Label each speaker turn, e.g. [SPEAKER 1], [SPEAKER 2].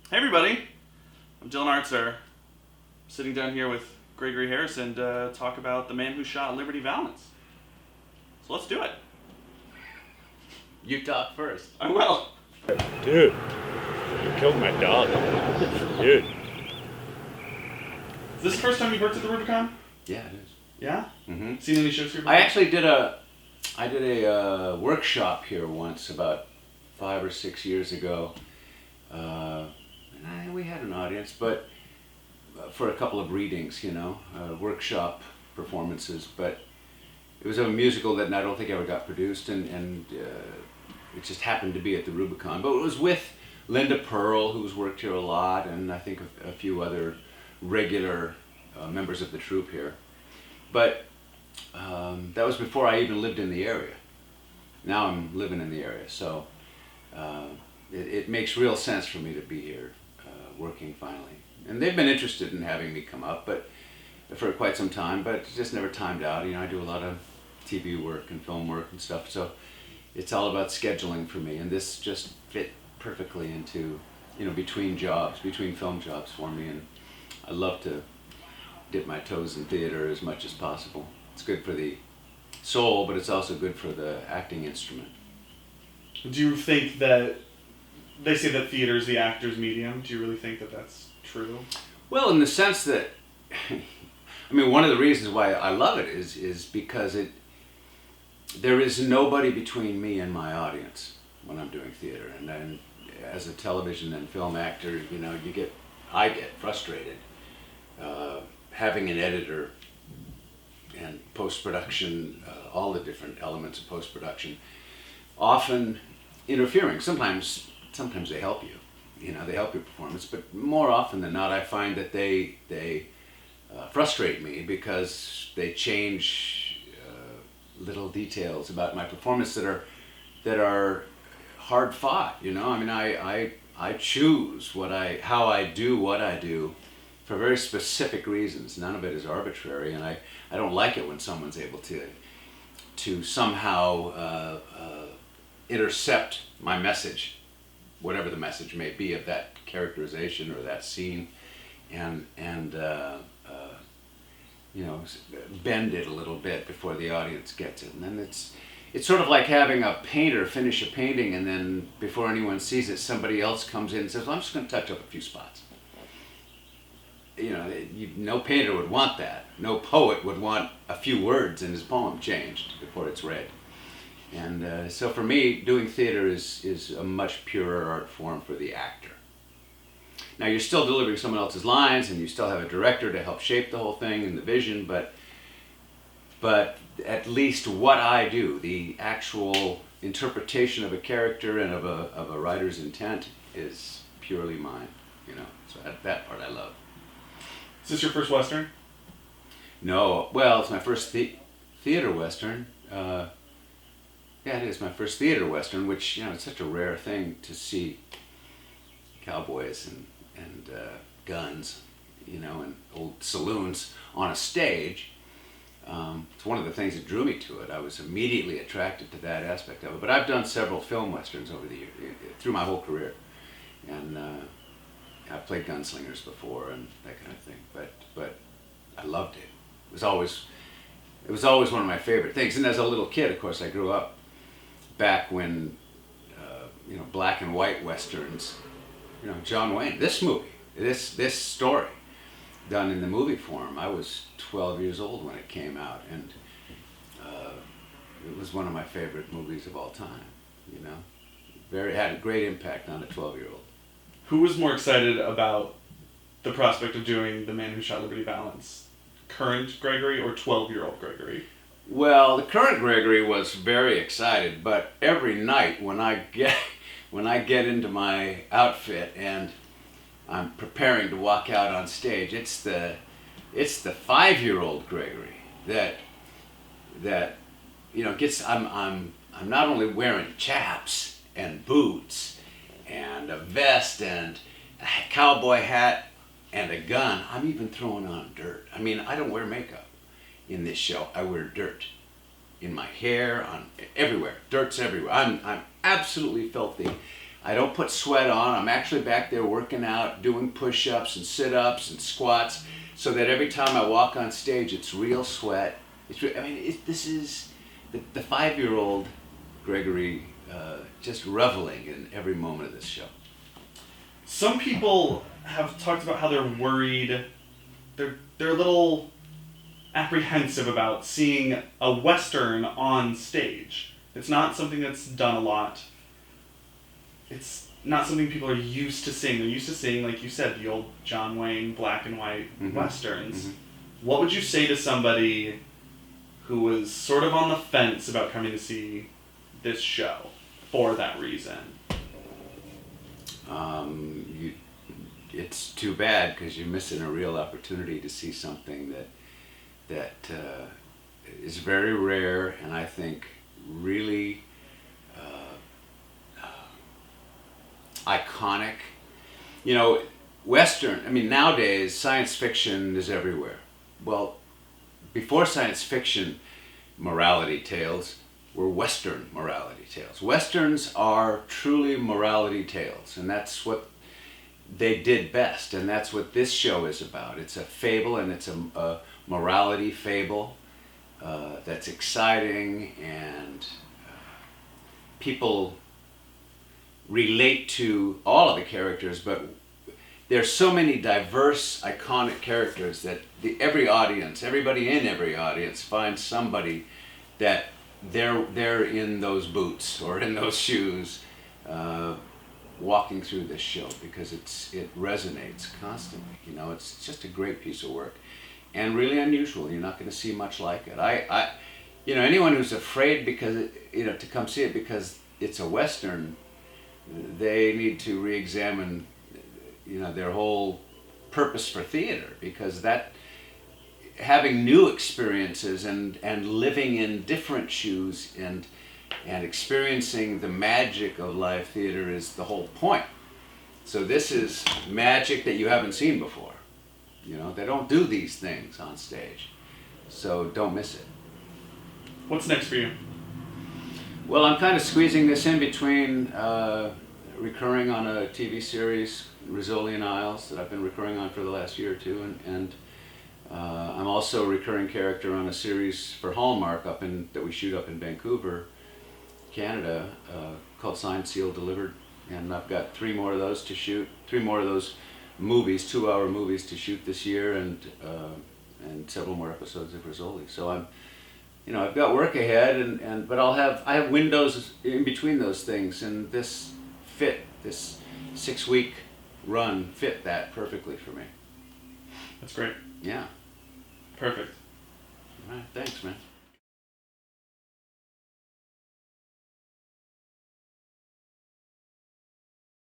[SPEAKER 1] Hey everybody, I'm Dillon Artzer, sitting down here with Gregory Harrison to talk about the man who shot Liberty Valance. So let's do it.
[SPEAKER 2] You talk first.
[SPEAKER 1] I will.
[SPEAKER 3] Dude, you killed my dog. Dude.
[SPEAKER 1] Is this the first time you've worked at the Rubicon?
[SPEAKER 2] Yeah, it is.
[SPEAKER 1] Yeah?
[SPEAKER 2] Mm-hmm.
[SPEAKER 1] Seen any shows here before?
[SPEAKER 2] I actually did a workshop here once about 5 or 6 years ago, and we had an audience, but for a couple of readings, workshop performances. But it was a musical that I don't think ever got produced, and it just happened to be at the Rubicon. But it was with Linda Pearl, who's worked here a lot, and I think a few other regular members of the troupe here. But that was before I even lived in the area. Now I'm living in the area, so it makes real sense for me to be here working finally. And they've been interested in having me come up, but for quite some time, but it's just never timed out. I do a lot of TV work and film work and stuff, so it's all about scheduling for me. And this just fit perfectly into, between jobs, between film jobs for me. And I love to dip my toes in theater as much as possible. It's good for the soul, but it's also good for the acting instrument.
[SPEAKER 1] Do you think that, they say that theater is the actor's medium, do you really think that that's true?
[SPEAKER 2] Well, in the sense that, one of the reasons why I love it is because there is nobody between me and my audience when I'm doing theater. And then as a television and film actor, I get frustrated having an editor and post-production, all the different elements of post-production, often interfering. Sometimes they help you, they help your performance, but more often than not, I find that they frustrate me because they change little details about my performance that are hard fought. I choose how I do what I do for very specific reasons. None of it is arbitrary, and I don't like it when someone's able to somehow intercept my message, whatever the message may be of that characterization or that scene, and bend it a little bit before the audience gets it. And then it's sort of like having a painter finish a painting, and then before anyone sees it, somebody else comes in and says, well, I'm just going to touch up a few spots. No painter would want that. No poet would want a few words in his poem changed before it's read. And so for me, doing theater is a much purer art form for the actor. Now, you're still delivering someone else's lines, and you still have a director to help shape the whole thing and the vision, but at least what I do, the actual interpretation of a character and of a writer's intent, is purely mine. So that part I love.
[SPEAKER 1] Is this your first Western?
[SPEAKER 2] No, well, it's my first theater Western. Yeah, it is my first theater Western, which, it's such a rare thing to see cowboys and guns, and old saloons on a stage. It's one of the things that drew me to it. I was immediately attracted to that aspect of it. But I've done several film Westerns over the years, through my whole career. And I've played gunslingers before and that kind of thing. But I loved it. It was always one of my favorite things. And as a little kid, of course, I grew up back when, black and white Westerns, John Wayne, this movie, this story done in the movie form. I was 12 years old when it came out, and it was one of my favorite movies of all time, had a great impact on a 12-year-old.
[SPEAKER 1] Who was more excited about the prospect of doing The Man Who Shot Liberty Valance? Current Gregory or 12-year-old Gregory?
[SPEAKER 2] Well, the current Gregory was very excited, but every night when I get into my outfit and I'm preparing to walk out on stage, it's the 5-year-old Gregory that gets. I'm not only wearing chaps and boots and a vest and a cowboy hat and a gun. I'm even throwing on dirt. I don't wear makeup in this show. I wear dirt in my hair, on everywhere. Dirt's everywhere. I'm absolutely filthy. I don't put sweat on. I'm actually back there working out, doing push-ups and sit-ups and squats, so that every time I walk on stage, it's real sweat. This is the 5-year-old Gregory just reveling in every moment of this show.
[SPEAKER 1] Some people have talked about how they're worried. They're a little apprehensive about seeing a Western on stage. It's not something that's done a lot. It's not something people are used to seeing. They're used to seeing, like you said, the old John Wayne black and white Westerns. Mm-hmm. What would you say to somebody who was sort of on the fence about coming to see this show for that reason?
[SPEAKER 2] It's too bad, because you're missing a real opportunity to see something that is very rare, and I think really iconic. You know, Western, nowadays science fiction is everywhere. Well, before science fiction morality tales were Western morality tales. Westerns are truly morality tales, and that's what they did best, and that's what this show is about. It's a fable, and it's a morality fable that's exciting, and people relate to all of the characters, but there's so many diverse, iconic characters that everybody in every audience finds somebody that they're in those boots or in those shoes, walking through this show, because it resonates constantly. It's just a great piece of work, and really unusual. You're not going to see much like it. Anyone who's afraid to come see it because it's a Western, they need to re-examine their whole purpose for theater, because that having new experiences and living in different shoes and experiencing the magic of live theater is the whole point. So this is magic that you haven't seen before. They don't do these things on stage, so don't miss it.
[SPEAKER 1] What's next for you?
[SPEAKER 2] Well, I'm kind of squeezing this in between recurring on a TV series, Rizzoli and Isles, that I've been recurring on for the last year or two, and I'm also a recurring character on a series for Hallmark that we shoot up in Vancouver, Canada, called Signed, Sealed, Delivered, and I've got 3 more of those to shoot, 3 more of those movies, 2-hour movies to shoot this year, and several more episodes of Rizzoli. So I've got work ahead, but I have windows in between those things, and this 6-week run fit that perfectly for me.
[SPEAKER 1] That's great.
[SPEAKER 2] Yeah.
[SPEAKER 1] Perfect.
[SPEAKER 2] All right, thanks, man.